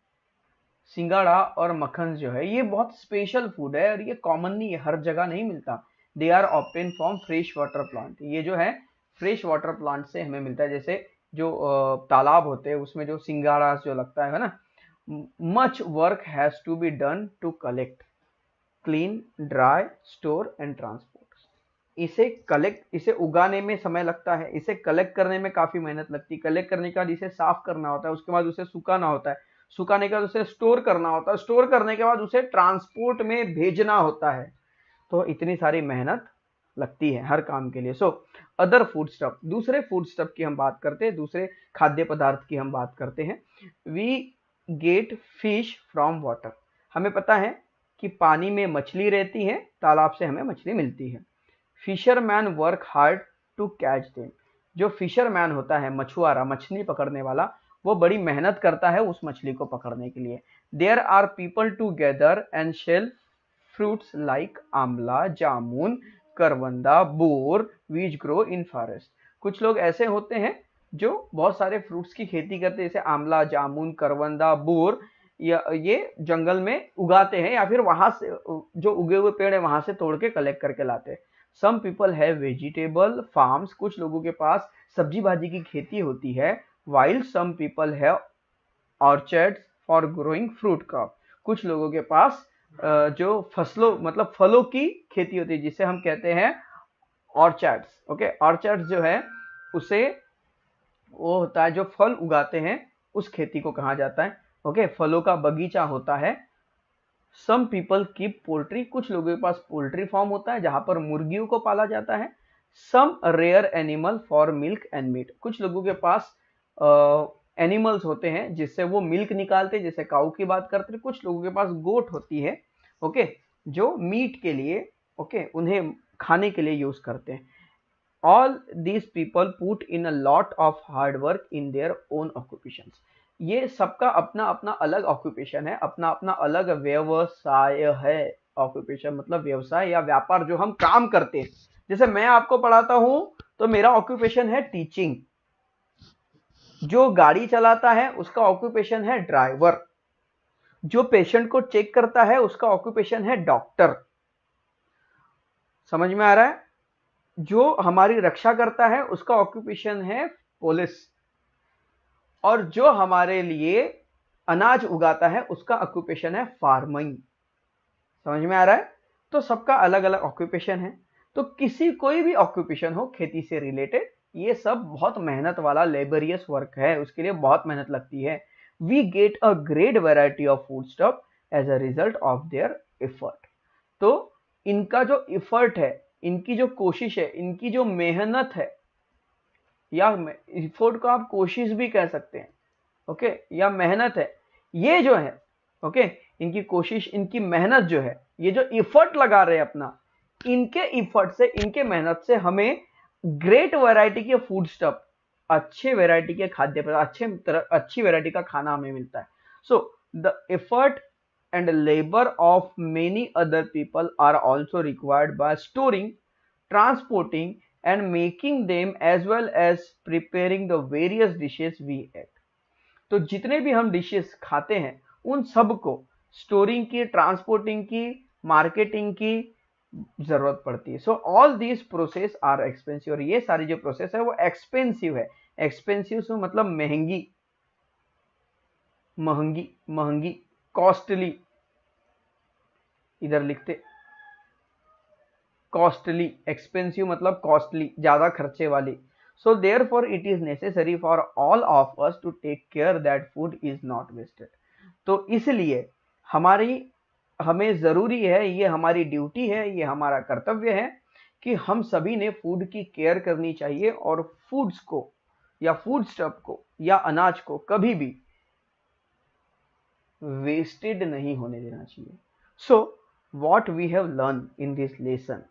सिंगाड़ा और मक्खन जो है ये बहुत स्पेशल फूड है और ये कॉमन नहीं है, हर जगह नहीं मिलता। They are obtain from fresh water plant. ये जो है फ्रेश वाटर प्लांट से हमें मिलता है। जैसे जो तालाब होते हैं उसमें जो सिंगाड़ा जो लगता है ना, much work has to be done to collect, clean, dry, store and transport. इसे उगाने में समय लगता है, इसे कलेक्ट करने में काफी मेहनत लगती है। कलेक्ट करने के बाद इसे साफ करना होता है, उसके बाद उसे सुखाना होता है, सुखाने के बाद उसे स्टोर करना होता है, स्टोर करने के बाद उसे ट्रांसपोर्ट में भेजना होता है। तो इतनी सारी मेहनत लगती है हर काम के लिए। सो अदर फूड स्टफ, दूसरे फूड स्टफ की हम बात करते हैं, दूसरे खाद्य पदार्थ की हम बात करते हैं। We get fish from water. हमें पता है कि पानी में मछली रहती है, तालाब से हमें मछली मिलती है। Fisherman work hard to catch them. जो फिशरमैन होता है, मछुआरा, मछली पकड़ने वाला, वो बड़ी मेहनत करता है उस मछली को पकड़ने के लिए। There are people to gather and shell fruits like amla, jamun, karvanda, bor which grow in forest. कुछ लोग ऐसे होते हैं जो बहुत सारे फ्रूट्स की खेती करते हैं, जैसे आमला, जामुन, करवंदा, बोर, या ये जंगल में उगाते हैं या फिर वहां से जो उगे हुए पेड़ है वहां से तोड़ के कलेक्ट करके लाते हैं। Some people have vegetable farms. कुछ लोगों के पास सब्जी भाजी की खेती होती है। While some people have orchards for growing fruit crop. कुछ लोगों के पास जो फसलों मतलब फलों की खेती होती है, जिसे हम कहते हैं ऑर्चर्ड्स। ओके, ऑर्चर्ड्स जो है उसे वो होता है जो फल उगाते हैं, उस खेती को कहा जाता है। ओके, फलों का बगीचा होता है। Some people keep poultry. कुछ लोगों के पास पोल्ट्री फार्म होता है जहां पर मुर्गियों को पाला जाता है। Some rare animal for milk and meat. कुछ लोगों के पास एनिमल्स होते हैं जिससे वो मिल्क निकालते हैं, जैसे काऊ की बात करते हैं। कुछ लोगों के पास गोट होती है, ओके, जो मीट के लिए, ओके, उन्हें खाने के लिए यूज करते हैं। All these people put in a lot of hard work in their own occupations. ये सबका अपना अपना अलग ऑक्यूपेशन है, अपना अपना अलग व्यवसाय है। ऑक्यूपेशन मतलब व्यवसाय या व्यापार, जो हम काम करते हैं। जैसे मैं आपको पढ़ाता हूं तो मेरा ऑक्यूपेशन है टीचिंग। जो गाड़ी चलाता है उसका ऑक्यूपेशन है ड्राइवर। जो पेशेंट को चेक करता है उसका ऑक्यूपेशन है डॉक्टर। समझ में आ रहा है? जो हमारी रक्षा करता है उसका ऑक्यूपेशन है पुलिस। और जो हमारे लिए अनाज उगाता है उसका ऑक्यूपेशन है फार्मिंग। समझ में आ रहा है? तो सबका अलग अलग ऑक्यूपेशन है। तो कोई भी ऑक्यूपेशन हो खेती से रिलेटेड, ये सब बहुत मेहनत वाला लेबरियस वर्क है, उसके लिए बहुत मेहनत लगती है। We get a great variety of food stuff as a result of their effort. तो इनका जो एफर्ट है, इनकी जो कोशिश है, इनकी जो मेहनत है, या एफर्ट को आप कोशिश भी कह सकते हैं, ओके, या मेहनत है, ये जो है, ओके, इनकी कोशिश, इनकी मेहनत जो है, ये जो एफर्ट लगा रहे हैं अपना, इनके एफर्ट से, इनके मेहनत से हमें ग्रेट वैरायटी के फूड स्टफ, अच्छे वैरायटी के खाद्य पदार्थ, अच्छी वैरायटी का खाना हमें मिलता है। So the effort and labor of many other people are also required by storing, transporting and making them as well as preparing the various dishes we eat. तो जितने भी हम डिशेस खाते हैं उन सब को स्टोरिंग की, ट्रांसपोर्टिंग की, मार्केटिंग की जरूरत पड़ती है। So all these process are expensive. और ये सारी जो प्रोसेस है वो एक्सपेंसिव है। एक्सपेंसिव से मतलब महंगी, महंगी, महंगी, कॉस्टली, इधर लिखते कॉस्टली, एक्सपेंसिव मतलब कॉस्टली, ज्यादा खर्चे वाली। So therefore it is necessary for all of us to take care that food is not wasted. तो इसलिए हमें जरूरी है, ये हमारी ड्यूटी है, ये हमारा कर्तव्य है कि हम सभी ने फूड की केयर करनी चाहिए और फूड्स को या फूड स्टफ को या अनाज को कभी भी वेस्टेड नहीं होने देना चाहिए। सो what we have learned in this lesson.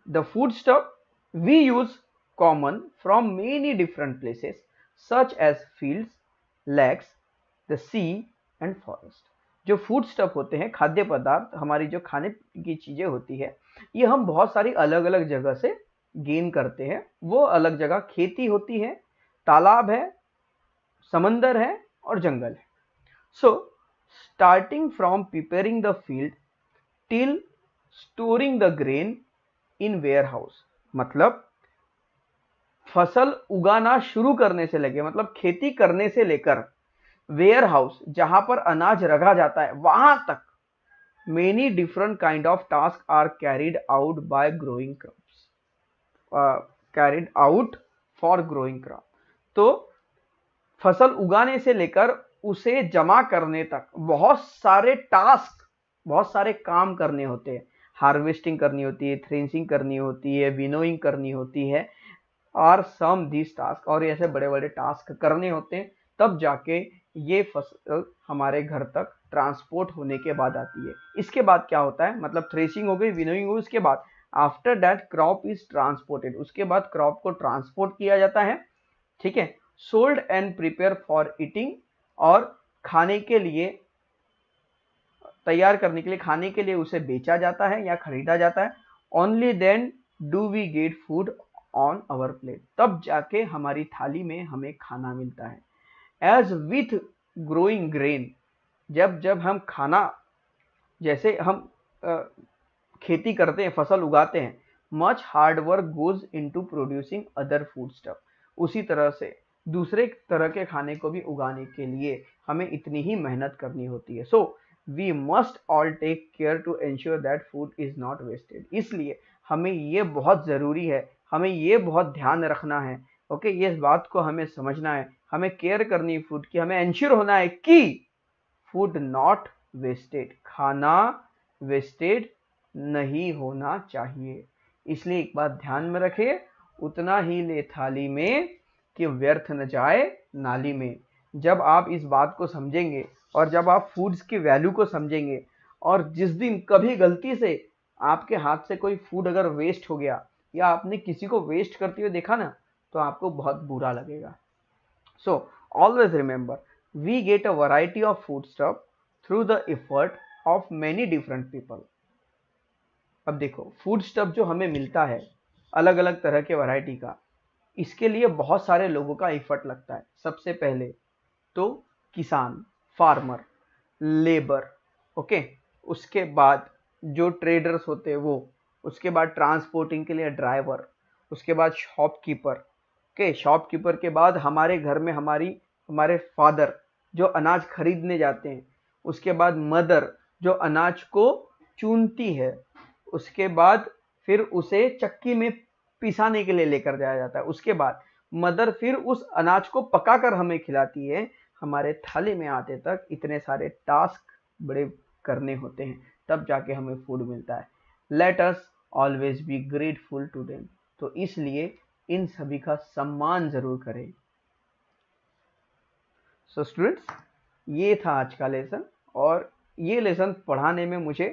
The foodstuff we use common from many different places such as fields, lakes, the sea and forest. जो फूड स्टफ होते हैं, खाद्य पदार्थ, हमारी जो खाने की चीजें होती है, ये हम बहुत सारी अलग अलग जगह से गेन करते हैं. वो अलग जगह खेती होती है, तालाब है, समंदर है और जंगल है. So starting from preparing the field till storing the grain in warehouse, मतलब फसल उगाना शुरू करने से लेकर, मतलब खेती करने से लेकर वेयर हाउस जहां पर अनाज रखा जाता है वहां तक many different kind of task are carried out by growing crops, carried out for growing crop. तो फसल उगाने से लेकर उसे जमा करने तक बहुत सारे टास्क, बहुत सारे काम करने होते हैं. हार्वेस्टिंग करनी होती है, थ्रेसिंग करनी होती है, विनोइंग करनी होती है, और सम दिस टास्क, और ऐसे बड़े बड़े टास्क करने होते हैं. तब जाके ये फसल हमारे घर तक ट्रांसपोर्ट होने के बाद आती है. इसके बाद क्या होता है, मतलब थ्रेसिंग हो गई, विनोइंग हो गई, उसके बाद after that crop is transported, उसके बाद क्रॉप को ट्रांसपोर्ट किया जाता है. ठीक है. Sold and prepare for eating, और खाने के लिए, तैयार करने के लिए, खाने के लिए उसे बेचा जाता है या खरीदा जाता है. Only then do we get food on our plate, तब जाके हमारी थाली में हमें खाना मिलता है. एज विथ ग्रोइंग ग्रेन, जब जब हम खाना, जैसे हम खेती करते हैं, फसल उगाते हैं, much hard work goes into producing other food stuff, उसी तरह से दूसरे तरह के खाने को भी उगाने के लिए हमें इतनी ही मेहनत करनी होती है. So we must all take care to ensure that food is not wasted. इसलिए हमें ये बहुत ज़रूरी है, हमें ये बहुत ध्यान रखना है. ओके, ये बात को हमें समझना है, हमें केयर करनी है फूड की, हमें एंश्योर होना है कि फूड नॉट वेस्टेड, खाना वेस्टेड नहीं होना चाहिए. इसलिए एक बात ध्यान में रखें, उतना ही ले थाली में कि व्यर्थ न जाए नाली में. जब आप इस बात को समझेंगे और जब आप फूड्स की वैल्यू को समझेंगे, और जिस दिन कभी गलती से आपके हाथ से कोई फूड अगर वेस्ट हो गया या आपने किसी को वेस्ट करते हुए देखा ना, तो आपको बहुत बुरा लगेगा. So always remember, we get a variety of food stuff through the effort of many different people. अब देखो, फूड स्टफ जो हमें मिलता है अलग अलग तरह के वैरायटी का, इसके लिए बहुत सारे लोगों का एफर्ट लगता है. सबसे पहले तो किसान, फार्मर, लेबर, ओके, उसके बाद जो ट्रेडर्स होते हैं वो, उसके बाद ट्रांसपोर्टिंग के लिए ड्राइवर, उसके बाद शॉपकीपर. ओके, शॉपकीपर के बाद हमारे घर में हमारे फादर जो अनाज खरीदने जाते हैं, उसके बाद मदर जो अनाज को चूनती है, उसके बाद फिर उसे चक्की में पिसाने के लिए लेकर जाया जाता है, उसके बाद मदर फिर उस अनाज को पकाकर हमें खिलाती है. हमारे थाली में आते तक इतने सारे टास्क बड़े करने होते हैं, तब जाके हमें फूड मिलता है. Let us always be grateful to them. तो इसलिए इन सभी का सम्मान जरूर करें. सो स्टूडेंट्स, ये था आज का लेसन, और ये लेसन पढ़ाने में मुझे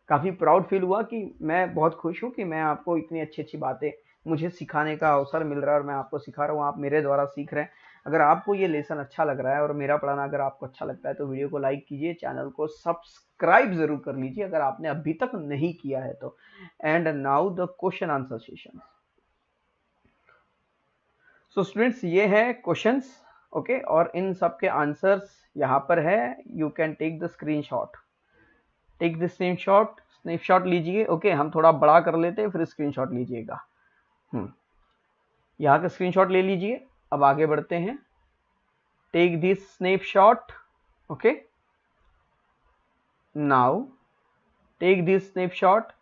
काफ़ी प्राउड फील हुआ कि मैं बहुत खुश हूँ कि मैं आपको इतनी अच्छी अच्छी बातें, मुझे सिखाने का अवसर मिल रहा है और मैं आपको सिखा रहा हूँ, आप मेरे द्वारा सीख रहे हैं. अगर आपको ये लेसन अच्छा लग रहा है और मेरा पढ़ाना अगर आपको अच्छा लगता है तो वीडियो को लाइक कीजिए, चैनल को सब्सक्राइब जरूर कर लीजिए अगर आपने अभी तक नहीं किया है तो. And now the question answer session. So students, ये है क्वेश्चंस, ओके, और इन सब के आंसर्स यहाँ पर है. You can take the screenshot, take the snapshot लीजिए. ओके, हम थोड़ा बड़ा कर लेते हैं, फिर स्क्रीनशॉट लीजिएगा. यहाँ का स्क्रीनशॉट ले लीजिए. अब आगे बढ़ते हैं. Take this snapshot. Okay, now take this snapshot.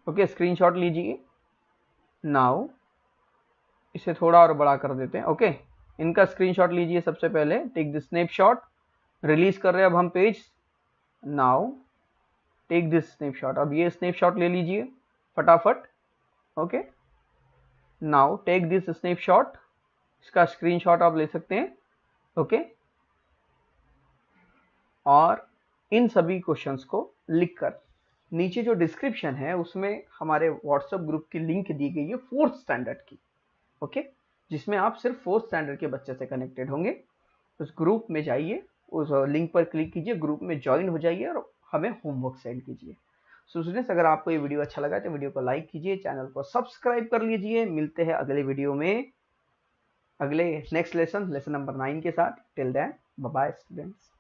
Okay, screenshot लीजिए. नाउ इसे थोड़ा और बड़ा कर देते हैं. ओके, इनका स्क्रीनशॉट लीजिए सबसे पहले. Take this snapshot. रिलीज कर रहे हैं अब हम page. Now take this snapshot. अब ये स्नैपशॉट ले लीजिए फटाफट. Okay, now take this snapshot. इसका स्क्रीनशॉट आप ले सकते हैं. ओके, और इन सभी क्वेश्चंस को लिख कर नीचे जो डिस्क्रिप्शन है उसमें हमारे व्हाट्सएप ग्रुप की लिंक दी गई है 4th स्टैंडर्ड की, ओके, जिसमें आप सिर्फ 4th स्टैंडर्ड के बच्चे से कनेक्टेड होंगे। उस ग्रुप में जाइए, उस लिंक पर क्लिक कीजिए, ग्रुप में ज्वाइन हो जाइए और हमें होमवर्क सेंड कीजिए। सो स्टूडेंट्स, अगर आपको ये वीडियो अच्छा लगा तो वीडियो को लाइक कीजिए, चैनल को सब्सक्राइब कर लीजिए। मिलते हैं अगले वीडियो में, अगले नेक्स्ट लेसन नंबर 9 के साथ। Till then bye bye students.